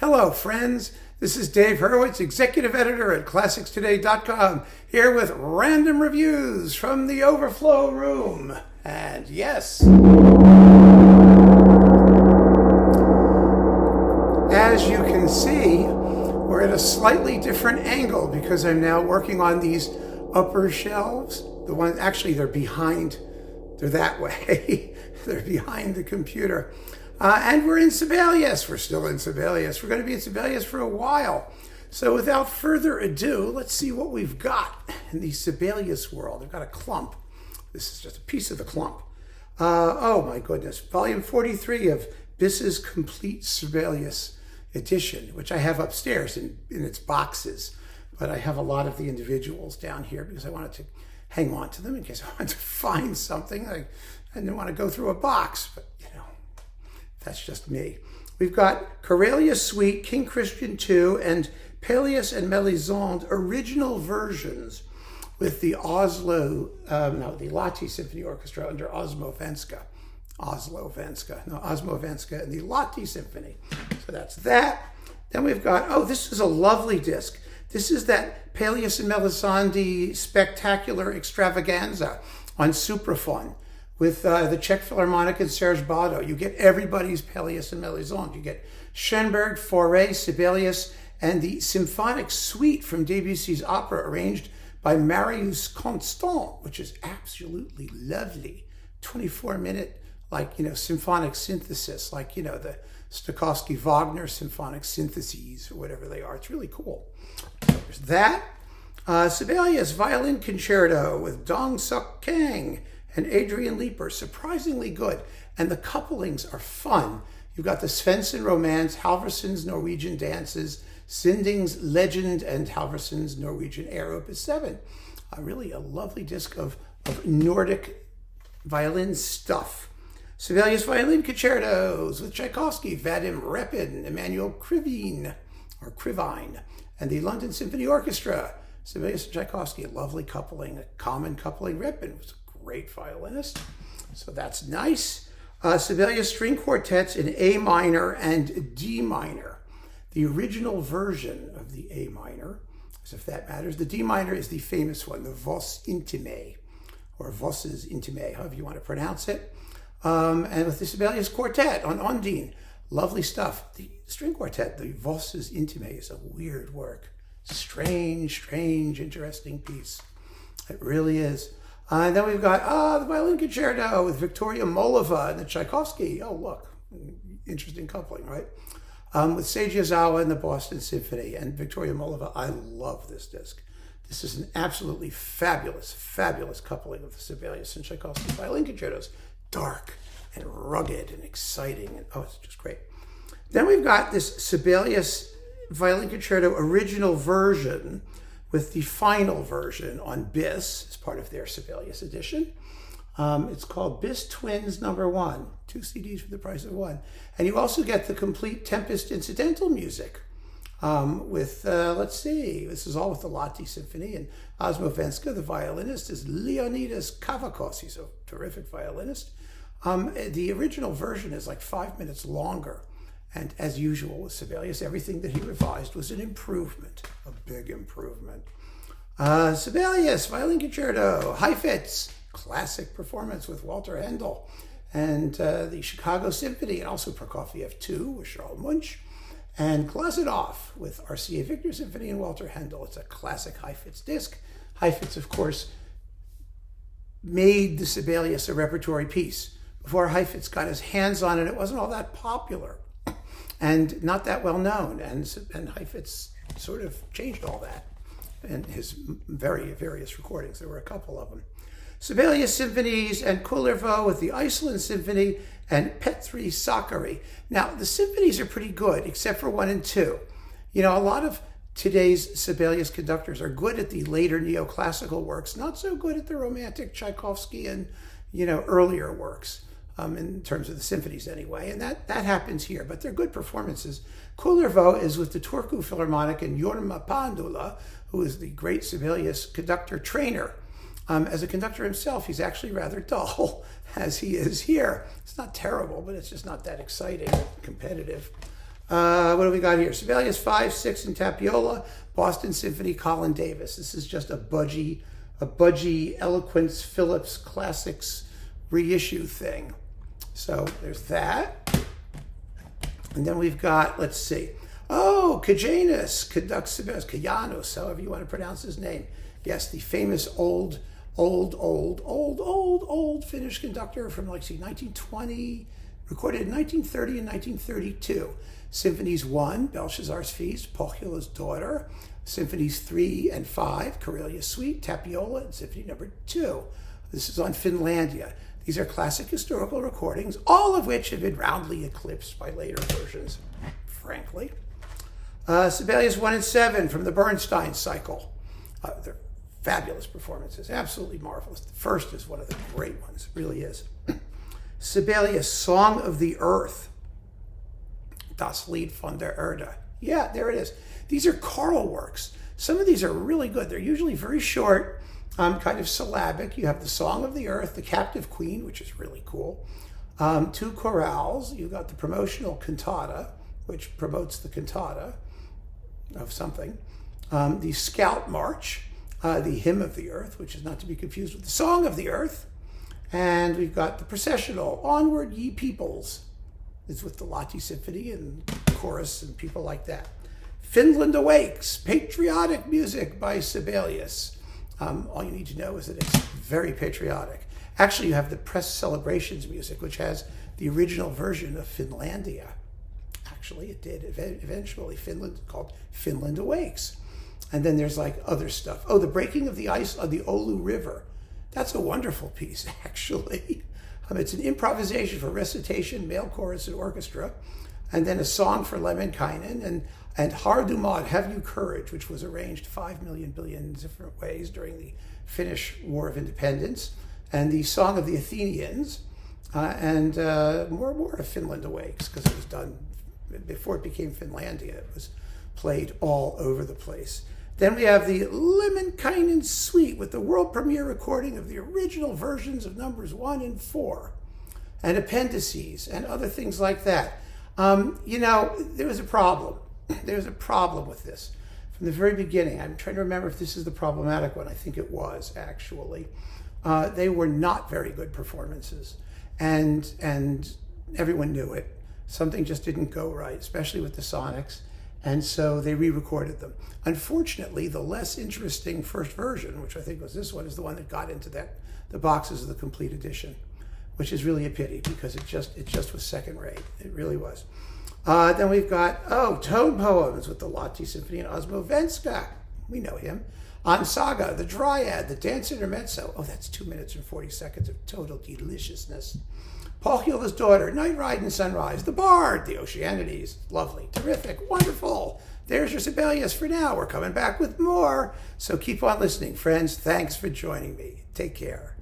Hello, friends. This is Dave Hurwitz, executive editor at ClassicsToday.com, here with random reviews from the Overflow room. And yes, as you can see, we're at a slightly different angle because I'm now working on these upper shelves. The ones, actually, they're behind. They're that way. They're behind the computer. And we're in Sibelius. We're still in Sibelius. We're going to be in Sibelius for a while. So without further ado, let's see what we've got in the Sibelius world. I've got a clump. This is just a piece of the clump. Oh my goodness. Volume 43 of Biss's Complete Sibelius Edition, which I have upstairs in its boxes. But I have a lot of the individuals down here because I wanted to hang on to them in case I wanted to find something. I didn't want to go through a box, but you know. That's just me. We've got Karelia Suite, King Christian II, and Peleus and Melisande original versions with the the Lati Symphony Orchestra under Osmo Venska and the Lati Symphony. So that's that. Then we've got, this is a lovely disc. This is that Peleus and Melisande Spectacular Extravaganza on Supraphon. With the Czech Philharmonic and Serge Bado. You get everybody's Peleus and Melisande. You get Schoenberg, Fauré, Sibelius, and the symphonic suite from Debussy's opera arranged by Marius Constant, which is absolutely lovely. 24-minute, symphonic synthesis, the Stokowski-Wagner symphonic syntheses or whatever they are. It's really cool. So there's that. Sibelius Violin Concerto with Dong Suk Kang and Adrian Leeper, surprisingly good. And the couplings are fun. You've got the Svensson Romance, Halvorson's Norwegian Dances, Sinding's Legend, and Halvorson's Norwegian Air Opus 7. Really a lovely disc of Nordic violin stuff. Sibelius Violin Concertos with Tchaikovsky, Vadim Repin, Emmanuel Krivine, and the London Symphony Orchestra. Sibelius and Tchaikovsky, a lovely coupling, a common coupling. Repin was great violinist, so that's nice. Sibelius string quartets in A minor and D minor. The original version of the A minor, as if that matters. The D minor is the famous one, the Voss Intime, or Vosses Intime, however you want to pronounce it. And with the Sibelius quartet on Ondine, lovely stuff. The string quartet, the Vosses Intime, is a weird work. Strange, interesting piece. It really is. And then we've got the Violin Concerto with Victoria Molova and the Tchaikovsky. Oh, look, interesting coupling, right? With Seiji Ozawa and the Boston Symphony and Victoria Molova. I love this disc. This is an absolutely fabulous coupling of the Sibelius and Tchaikovsky Violin Concertos. Dark and rugged and exciting. And it's just great. Then we've got this Sibelius Violin Concerto original version with the final version on Biss as part of their Sibelius edition. It's called Biss Twins No. 1, 2 CDs for the price of one. And you also get the complete Tempest incidental music with, this is all with the Lati Symphony, and Osmo Venska, the violinist, is Leonidas Kavakos. He's a terrific violinist. The original version is like 5 minutes longer. And as usual with Sibelius, everything that he revised was an improvement, a big improvement. Sibelius, Violin Concerto, Heifetz, classic performance with Walter Handel, and the Chicago Symphony, and also Prokofiev II with Charles Munch, and Glazunov with RCA Victor Symphony and Walter Handel. It's a classic Heifetz disc. Heifetz, of course, made the Sibelius a repertory piece. Before Heifetz got his hands on it, it wasn't all that popular and not that well known, and Heifetz sort of changed all that in his various recordings. There were a couple of them. Sibelius Symphonies and Kullervo with the Iceland Symphony and Petri Sakari. Now, the symphonies are pretty good, except for 1 and 2. A lot of today's Sibelius conductors are good at the later neoclassical works, not so good at the romantic Tchaikovsky and, earlier works. In terms of the symphonies anyway, and that happens here, but they're good performances. Kullervo is with the Turku Philharmonic and Jorma Pandula, who is the great Sibelius conductor trainer. As a conductor himself, he's actually rather dull, as he is here. It's not terrible, but it's just not that exciting and competitive. What do we got here? Sibelius 5, 6 in Tapiola, Boston Symphony, Colin Davis. This is just a budgie Eloquence Phillips Classics reissue thing. So there's that. And then we've got, let's see. Oh, Kajanus conducts Sibelius, Kajanus, however you want to pronounce his name. Yes, the famous old Finnish conductor from, like, see, 1920, recorded in 1930 and 1932. Symphonies 1, Belshazzar's Feast, Pohjola's Daughter. Symphonies 3 and 5, Karelia's Suite, Tapiola, and Symphony number 2. This is on Finlandia. These are classic historical recordings, all of which have been roundly eclipsed by later versions, frankly. Sibelius 1 and 7 from the Bernstein cycle. They're fabulous performances, absolutely marvelous. The first is one of the great ones, it really is. Sibelius, Song of the Earth. Das Lied von der Erde. Yeah, there it is. These are choral works. Some of these are really good. They're usually very short, kind of syllabic. You have the Song of the Earth, the Captive Queen, which is really cool. 2 chorales. You've got the promotional cantata, which promotes the cantata of something. The Scout March, the Hymn of the Earth, which is not to be confused with the Song of the Earth. And we've got the processional, Onward Ye Peoples. It's with the Lahti Symphony and chorus and people like that. Finland Awakes, patriotic music by Sibelius. All you need to know is that it's very patriotic. Actually, you have the press celebrations music, which has the original version of Finlandia. Actually, it did. Eventually, Finland, called Finland Awakes. And then there's, like, other stuff. Oh, the breaking of the ice on the Oulu River. That's a wonderful piece, actually. It's an improvisation for recitation, male chorus, and orchestra, and then a song for Lemminkainen, and Har du mod, Have You Courage, which was arranged 5 million billion different ways during the Finnish War of Independence, and the Song of the Athenians, and more of Finland Awakes, because it was done before it became Finlandia. It was played all over the place. Then we have the Lemminkainen Suite with the world premiere recording of the original versions of numbers 1 and 4, and appendices and other things like that. There was a problem. There was a problem with this from the very beginning. I'm trying to remember if this is the problematic one. I think it was, actually. They were not very good performances, and everyone knew it. Something just didn't go right, especially with the sonics. And so they re-recorded them. Unfortunately, the less interesting first version, which I think was this one, is the one that got into the boxes of the complete edition, which is really a pity because it just was second rate. It really was. Then we've got, tone poems with the Lahti Symphony and Osmo Venska. We know him. On Saga, the Dryad, the Dance Intermezzo. Oh, that's 2 minutes and 40 seconds of total deliciousness. Pohjola's Daughter, Night Ride and Sunrise, The Bard, the Oceanides. Lovely, terrific, wonderful. There's your Sibelius for now. We're coming back with more. So keep on listening, friends. Thanks for joining me. Take care.